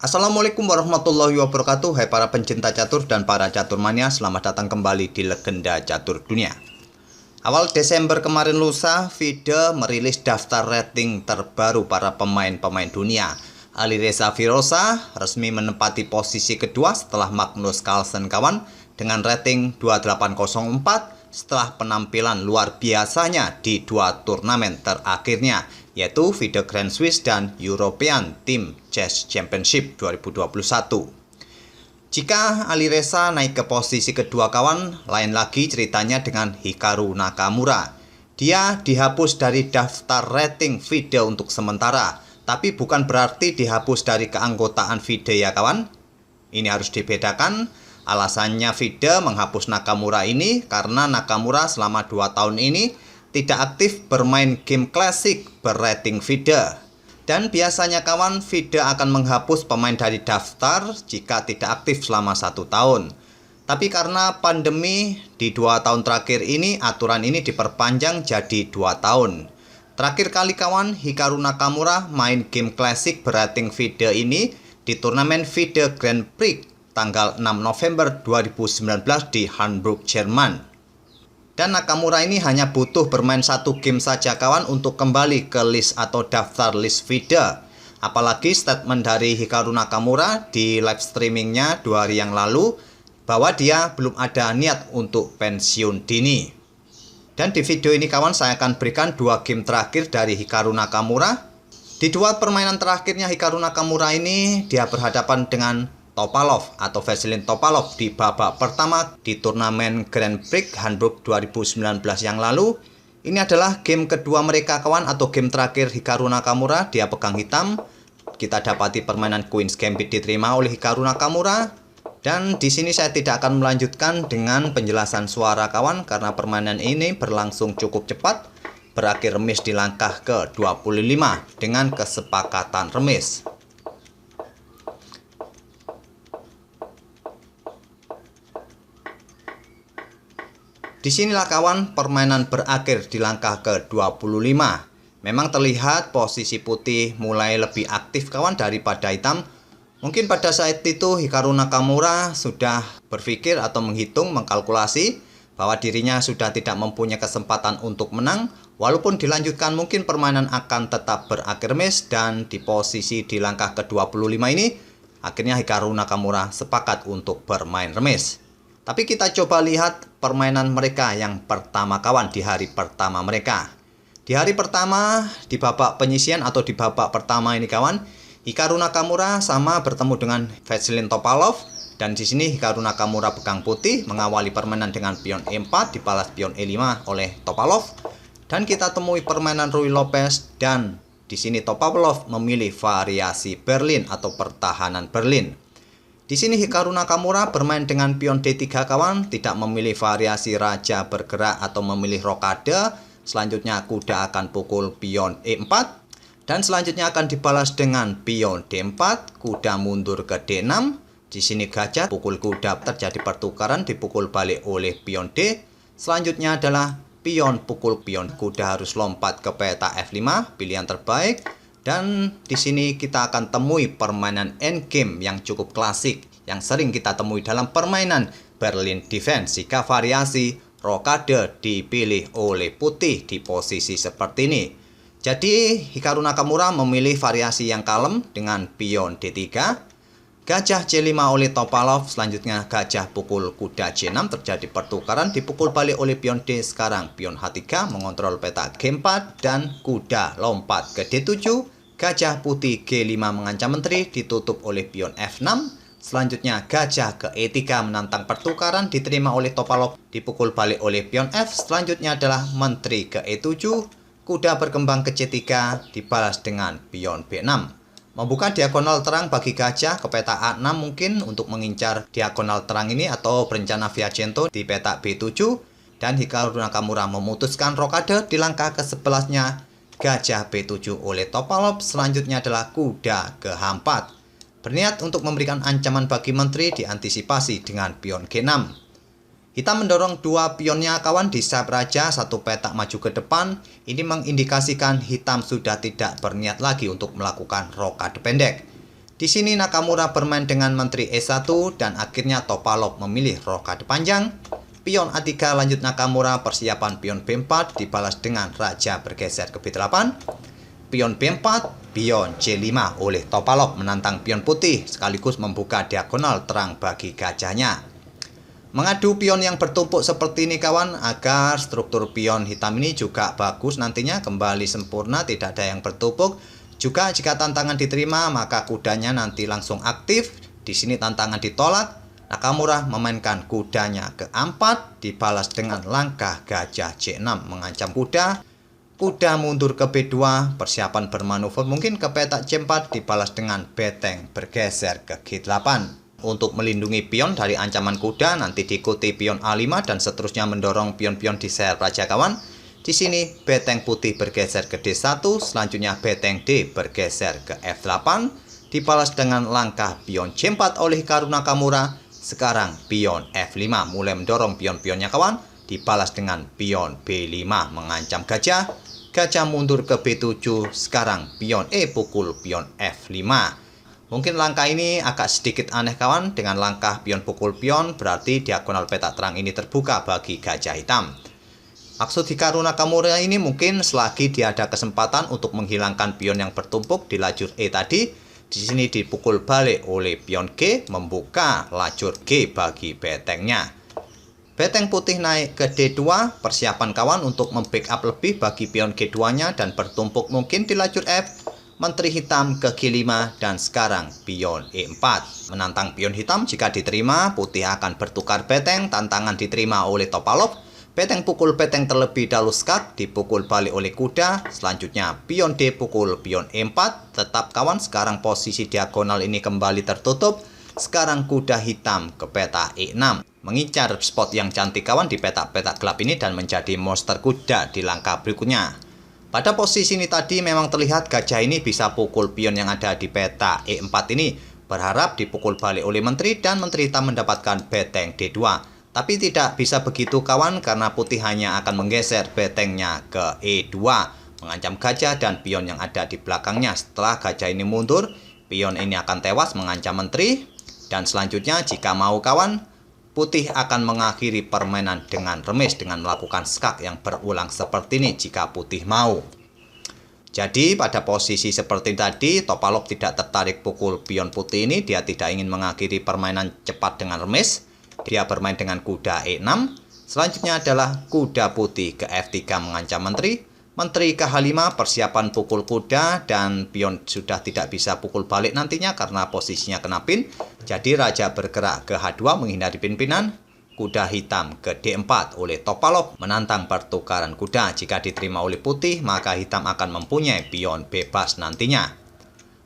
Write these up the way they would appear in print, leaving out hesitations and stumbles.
Assalamualaikum warahmatullahi wabarakatuh. Hai para pencinta catur dan para catur mania, selamat datang kembali di Legenda Catur Dunia. Awal Desember kemarin lusa, FIDE merilis daftar rating terbaru para pemain-pemain dunia. Alireza Firoza resmi menempati posisi kedua setelah Magnus Carlsen kawan dengan rating 2804 setelah penampilan luar biasanya di dua turnamen terakhirnya, yaitu FIDE Grand Swiss dan European Team Chess Championship 2021. Jika Alireza naik ke posisi kedua kawan, lain lagi ceritanya dengan Hikaru Nakamura. Dia dihapus dari daftar rating FIDE untuk sementara, tapi bukan berarti dihapus dari keanggotaan FIDE ya kawan. Ini harus dibedakan. Alasannya FIDE menghapus Nakamura ini karena Nakamura selama 2 tahun ini tidak aktif bermain game klasik berating FIDE. Dan biasanya kawan, FIDE akan menghapus pemain dari daftar jika tidak aktif selama 1 tahun. Tapi karena pandemi di 2 tahun terakhir ini, aturan ini diperpanjang jadi 2 tahun. Terakhir kali kawan, Hikaru Nakamura main game klasik berating FIDE ini di turnamen FIDE Grand Prix tanggal 6 November 2019 di Hamburg, Jerman. Dan Nakamura ini hanya butuh bermain 1 game saja kawan untuk kembali ke list atau daftar list FIDE. Apalagi statement dari Hikaru Nakamura di live streamingnya 2 hari yang lalu bahwa dia belum ada niat untuk pensiun dini. Dan di video ini kawan, saya akan berikan 2 game terakhir dari Hikaru Nakamura. Di 2 permainan terakhirnya Hikaru Nakamura ini dia berhadapan dengan Topalov atau Vasilin Topalov di babak pertama di turnamen Grand Prix Hamburg 2019 yang lalu. Ini adalah game kedua mereka kawan, atau game terakhir Hikaru Nakamura. Dia pegang hitam. Kita dapati permainan Queen's Gambit diterima oleh Hikaru Nakamura. Dan di sini saya tidak akan melanjutkan dengan penjelasan suara kawan karena permainan ini berlangsung cukup cepat, berakhir remis di langkah ke-25 dengan kesepakatan remis. Disinilah kawan permainan berakhir di langkah ke-25. Memang terlihat posisi putih mulai lebih aktif kawan daripada hitam. Mungkin pada saat itu Hikaru Nakamura sudah berpikir atau menghitung, mengkalkulasi bahwa dirinya sudah tidak mempunyai kesempatan untuk menang. Walaupun dilanjutkan mungkin permainan akan tetap berakhir remis, dan di posisi di langkah ke-25 ini akhirnya Hikaru Nakamura sepakat untuk bermain remis. Tapi kita coba lihat permainan mereka yang pertama kawan di hari pertama mereka. Di hari pertama di babak penyisian atau di babak pertama ini kawan, Hikaru Nakamura sama bertemu dengan Vasilin Topalov, dan di sini Hikaru Nakamura pegang putih mengawali permainan dengan pion E4 dibalas pion E5 oleh Topalov, dan kita temui permainan Ruy Lopez, dan di sini Topalov memilih variasi Berlin atau pertahanan Berlin. Di sini Hikaru Nakamura bermain dengan pion D3 kawan, tidak memilih variasi raja bergerak atau memilih rokade. Selanjutnya kuda akan pukul pion E4, dan selanjutnya akan dibalas dengan pion D4, kuda mundur ke D6. Di sini gajah pukul kuda, terjadi pertukaran, dipukul balik oleh pion D. Selanjutnya adalah pion pukul pion, kuda harus lompat ke peta F5, pilihan terbaik. Dan di sini kita akan temui permainan endgame yang cukup klasik yang sering kita temui dalam permainan Berlin Defense jika variasi rokade dipilih oleh putih di posisi seperti ini. Jadi Hikaru Nakamura memilih variasi yang kalem dengan pion D3, gajah C5 oleh Topalov, selanjutnya gajah pukul kuda C6, terjadi pertukaran, dipukul balik oleh pion D. Sekarang pion H3 mengontrol peta G4 dan kuda lompat ke D7. Gajah putih G5 mengancam menteri, ditutup oleh pion F6. Selanjutnya gajah ke E3 menantang pertukaran, diterima oleh Topalov, dipukul balik oleh pion F. Selanjutnya adalah menteri ke E7. Kuda berkembang ke C3, dibalas dengan pion B6. Membuka diagonal terang bagi gajah ke peta A6 mungkin untuk mengincar diagonal terang ini, atau berencana Viajento di peta B7. Dan Hikaru Nakamura memutuskan rokade di langkah ke-11-nya. Gajah B7 oleh Topalov, selanjutnya adalah kuda ke H4. Berniat untuk memberikan ancaman bagi menteri, diantisipasi dengan pion G6. Hitam mendorong 2 pionnya kawan di sayap raja, 1 petak maju ke depan. Ini mengindikasikan hitam sudah tidak berniat lagi untuk melakukan rokade pendek. Di sini Nakamura bermain dengan menteri E1 dan akhirnya Topalov memilih rokade panjang. Pion A3 lanjut Nakamura, persiapan pion B4 dibalas dengan raja bergeser ke B8. Pion B4, pion C5 oleh Topalov menantang pion putih sekaligus membuka diagonal terang bagi gajahnya. Mengadu pion yang bertumpuk seperti ini kawan, agar struktur pion hitam ini juga bagus nantinya, kembali sempurna, tidak ada yang bertumpuk. Juga jika tantangan diterima maka kudanya nanti langsung aktif. Di sini tantangan ditolak, Nakamura memainkan kudanya ke A4 dibalas dengan langkah gajah C6 mengancam kuda. Kuda mundur ke B2, persiapan bermanuver mungkin ke petak C4 dibalas dengan beteng bergeser ke G8. Untuk melindungi pion dari ancaman kuda, nanti diikuti pion A5 dan seterusnya mendorong pion-pion di sel raja kawan. Di sini beteng putih bergeser ke D1, selanjutnya beteng D bergeser ke F8, dibalas dengan langkah pion C4 oleh Hikaru Nakamura. Sekarang pion F5 mulai mendorong pion-pionnya kawan, dibalas dengan pion B5 mengancam gajah. Gajah mundur ke B7, sekarang pion E pukul pion F5. Mungkin langkah ini agak sedikit aneh kawan, dengan langkah pion pukul pion berarti diagonal petak terang ini terbuka bagi gajah hitam. Maksud Hikaru Nakamura ini mungkin selagi dia ada kesempatan untuk menghilangkan pion yang bertumpuk di lajur E tadi, di sini dipukul balik oleh pion G, membuka lajur G bagi betengnya. Beteng putih naik ke D2, persiapan kawan untuk membackup lebih bagi pion G2-nya dan bertumpuk mungkin di lajur F. Menteri hitam ke G5 dan sekarang pion E4. Menantang pion hitam, jika diterima, putih akan bertukar beteng, tantangan diterima oleh Topalov. Beteng pukul beteng terlebih dahulu skak, dipukul balik oleh kuda. Selanjutnya pion D pukul pion E4. Tetap kawan, sekarang posisi diagonal ini kembali tertutup. Sekarang kuda hitam ke peta E6, mengincar spot yang cantik kawan di petak-petak gelap ini dan menjadi monster kuda di langkah berikutnya. Pada posisi ini tadi memang terlihat gajah ini bisa pukul pion yang ada di peta E4 ini. Berharap dipukul balik oleh menteri dan menteri hitam mendapatkan beteng D2. Tapi tidak bisa begitu kawan, karena putih hanya akan menggeser betengnya ke E2, mengancam gajah dan pion yang ada di belakangnya. Setelah gajah ini mundur, pion ini akan tewas mengancam menteri. Dan selanjutnya jika mau kawan, putih akan mengakhiri permainan dengan remis dengan melakukan skak yang berulang seperti ini jika putih mau. Jadi pada posisi seperti tadi, Topalov tidak tertarik pukul pion putih ini. Dia tidak ingin mengakhiri permainan cepat dengan remis. Dia bermain dengan kuda E6. Selanjutnya adalah kuda putih ke F3 mengancam menteri. Menteri ke H5, persiapan pukul kuda dan pion sudah tidak bisa pukul balik nantinya karena posisinya kena pin. Jadi raja bergerak ke H2 menghindari pin-pinan. Kuda hitam ke D4 oleh Topalov menantang pertukaran kuda. Jika diterima oleh putih, maka hitam akan mempunyai pion bebas nantinya.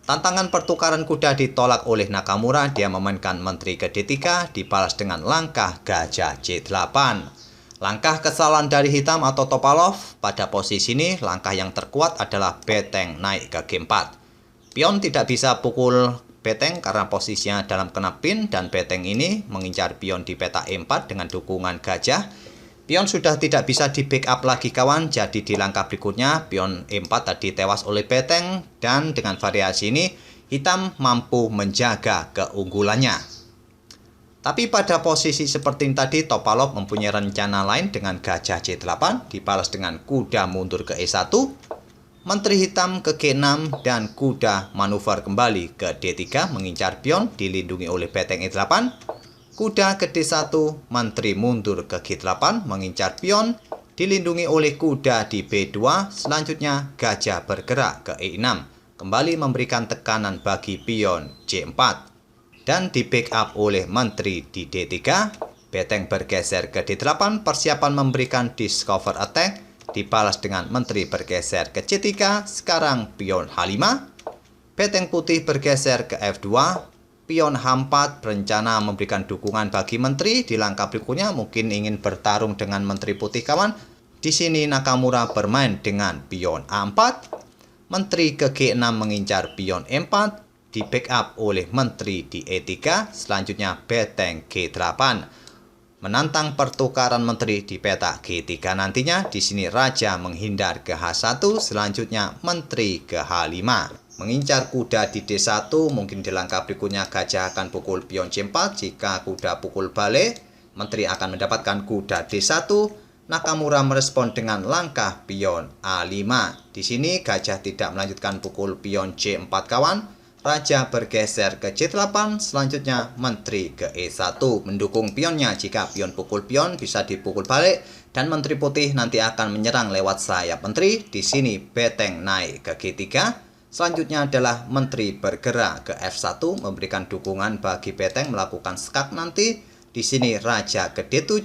Tantangan pertukaran kuda ditolak oleh Nakamura. Dia memainkan menteri ke D3 dibalas dengan langkah gajah C8. Langkah kesalahan dari hitam atau Topalov. Pada posisi ini langkah yang terkuat adalah beteng naik ke G4. Pion tidak bisa pukul beteng karena posisinya dalam kena pin dan beteng ini mengincar pion di peta E4 dengan dukungan gajah. Pion sudah tidak bisa di backup lagi kawan, jadi di langkah berikutnya pion E4 tadi tewas oleh beteng dan dengan variasi ini hitam mampu menjaga keunggulannya. Tapi pada posisi seperti ini tadi Topalov mempunyai rencana lain dengan gajah C8 dibalas dengan kuda mundur ke E1, menteri hitam ke G6 dan kuda manuver kembali ke D3 mengincar pion dilindungi oleh beteng E8. Kuda ke D1, menteri mundur ke G8 mengincar pion, dilindungi oleh kuda di B2, selanjutnya gajah bergerak ke E6, kembali memberikan tekanan bagi pion C4, dan di backup oleh menteri di D3, beteng bergeser ke D8, persiapan memberikan discover attack, dibalas dengan menteri bergeser ke C3, sekarang pion H5, beteng putih bergeser ke F2, pion H4 berencana memberikan dukungan bagi menteri. Di langkah berikutnya mungkin ingin bertarung dengan menteri putih kawan. Di sini Nakamura bermain dengan pion A4. Menteri ke G6 mengincar pion E4. Di backup oleh menteri di E3. Selanjutnya beteng G8. Menantang pertukaran menteri di peta G3 nantinya. Di sini raja menghindar ke H1. Selanjutnya menteri ke H5. mengincar kuda di D1. Mungkin di langkah berikutnya gajah akan pukul pion C4. Jika kuda pukul balik, menteri akan mendapatkan kuda D1. Nakamura merespon dengan langkah pion A5. Di sini gajah tidak melanjutkan pukul pion C4 kawan. Raja bergeser ke C8. Selanjutnya menteri ke E1 mendukung pionnya. Jika pion pukul pion bisa dipukul balik dan menteri putih nanti akan menyerang lewat sayap menteri. Di sini beteng naik ke G3. Selanjutnya adalah menteri bergerak ke F1 memberikan dukungan bagi beteng melakukan skak nanti. Di sini raja ke D7,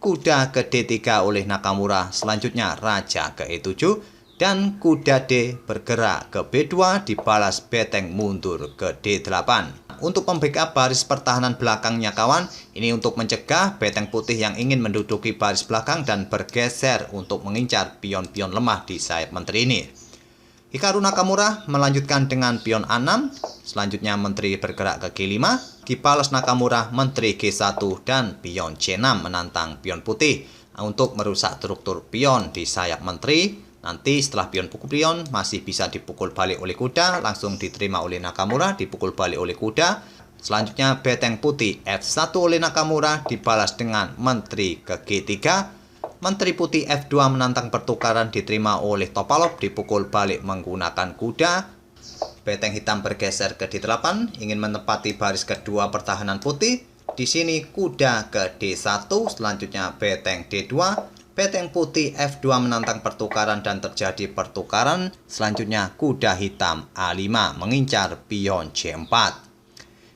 kuda ke D3 oleh Nakamura. Selanjutnya raja ke E7 dan kuda D bergerak ke B2 dibalas beteng mundur ke D8. Untuk membackup baris pertahanan belakangnya kawan, ini untuk mencegah beteng putih yang ingin menduduki baris belakang dan bergeser untuk mengincar pion-pion lemah di sayap menteri ini. Hikaru Nakamura melanjutkan dengan pion A6, selanjutnya menteri bergerak ke G5, dibalas Nakamura menteri G1 dan pion C6 menantang pion putih untuk merusak struktur pion di sayap menteri. Nanti setelah pion pukul pion masih bisa dipukul balik oleh kuda, langsung diterima oleh Nakamura, dipukul balik oleh kuda. Selanjutnya beteng putih F1 oleh Nakamura dibalas dengan menteri ke G3. Menteri putih F2 menantang pertukaran diterima oleh Topalov, dipukul balik menggunakan kuda. Beteng hitam bergeser ke D8, ingin menempati baris kedua pertahanan putih. Di sini kuda ke D1, selanjutnya beteng D2. Beteng putih F2 menantang pertukaran dan terjadi pertukaran. Selanjutnya kuda hitam A5 mengincar pion C4.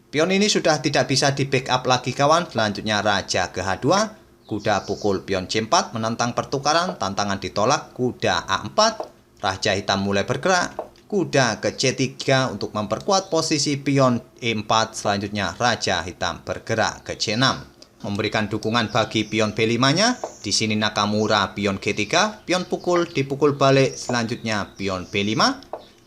Pion ini sudah tidak bisa di backup lagi kawan. Selanjutnya raja ke H2. Kuda pukul pion C4 menantang pertukaran, tantangan ditolak, kuda A4, raja hitam mulai bergerak, kuda ke C3 untuk memperkuat posisi pion E4, selanjutnya raja hitam bergerak ke C6, memberikan dukungan bagi pion B5-nya, di sini Nakamura pion G3, pion pukul dipukul balik, selanjutnya pion B5,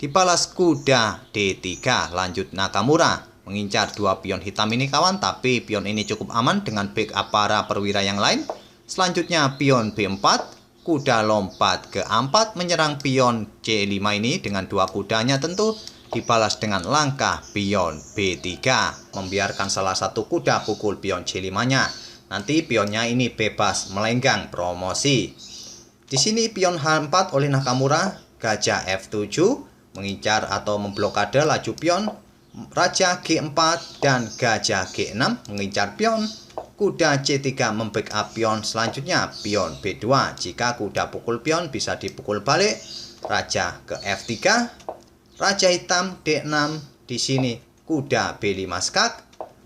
dibalas kuda D3, lanjut Nakamura. Mengincar dua pion hitam ini kawan, tapi pion ini cukup aman dengan backup para perwira yang lain. Selanjutnya pion B4, kuda lompat ke A4 menyerang pion C5 ini dengan dua kudanya tentu, dibalas dengan langkah pion B3, membiarkan salah satu kuda pukul pion C5-nya. Nanti pionnya ini bebas melenggang promosi. Di sini pion H4 oleh Nakamura, gajah F7 mengincar atau memblokade laju pion. Raja G4 dan gajah G6 mengincar pion. Kuda C3 membackup pion. Selanjutnya pion B2. Jika kuda pukul pion bisa dipukul balik. Raja ke F3. Raja hitam D6. Di sini kuda B5 skak.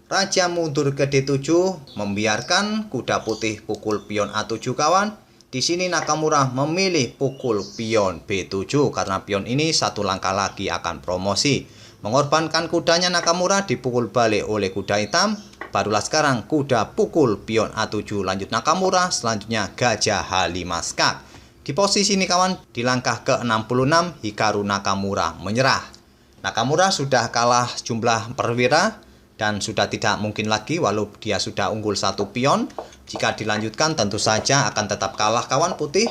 Raja mundur ke D7 membiarkan kuda putih pukul pion A7 kawan. Di sini Nakamura memilih pukul pion B7 karena pion ini satu langkah lagi akan promosi. Mengorbankan kudanya Nakamura dipukul balik oleh kuda hitam. Barulah sekarang kuda pukul pion A7 lanjut Nakamura. Selanjutnya gajah H5 skak. Di posisi ini kawan, di langkah ke-66 Hikaru Nakamura menyerah. Nakamura sudah kalah jumlah perwira dan sudah tidak mungkin lagi walau dia sudah unggul satu pion. Jika dilanjutkan tentu saja akan tetap kalah kawan putih.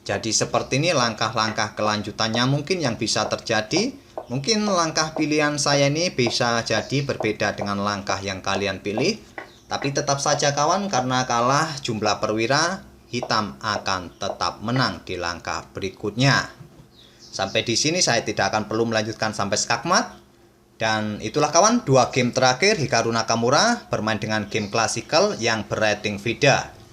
Jadi seperti ini langkah-langkah kelanjutannya mungkin yang bisa terjadi. Mungkin langkah pilihan saya ini bisa jadi berbeda dengan langkah yang kalian pilih. Tapi tetap saja kawan, karena kalah jumlah perwira, hitam akan tetap menang di langkah berikutnya. Sampai di sini saya tidak akan perlu melanjutkan sampai skakmat. Dan itulah kawan, dua game terakhir Hikaru Nakamura bermain dengan game klasikal yang berating FIDE.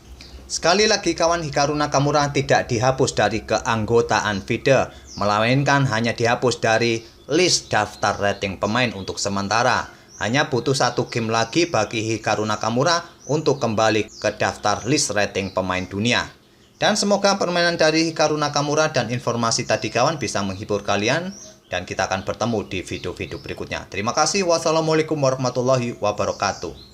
Sekali lagi kawan, Hikaru Nakamura tidak dihapus dari keanggotaan FIDE, melainkan hanya dihapus dari list daftar rating pemain untuk sementara. Hanya butuh satu game lagi bagi Hikaru Nakamura untuk kembali ke daftar list rating pemain dunia. Dan semoga permainan dari Hikaru Nakamura dan informasi tadi kawan bisa menghibur kalian. Dan kita akan bertemu di video-video berikutnya. Terima kasih. Wassalamualaikum warahmatullahi wabarakatuh.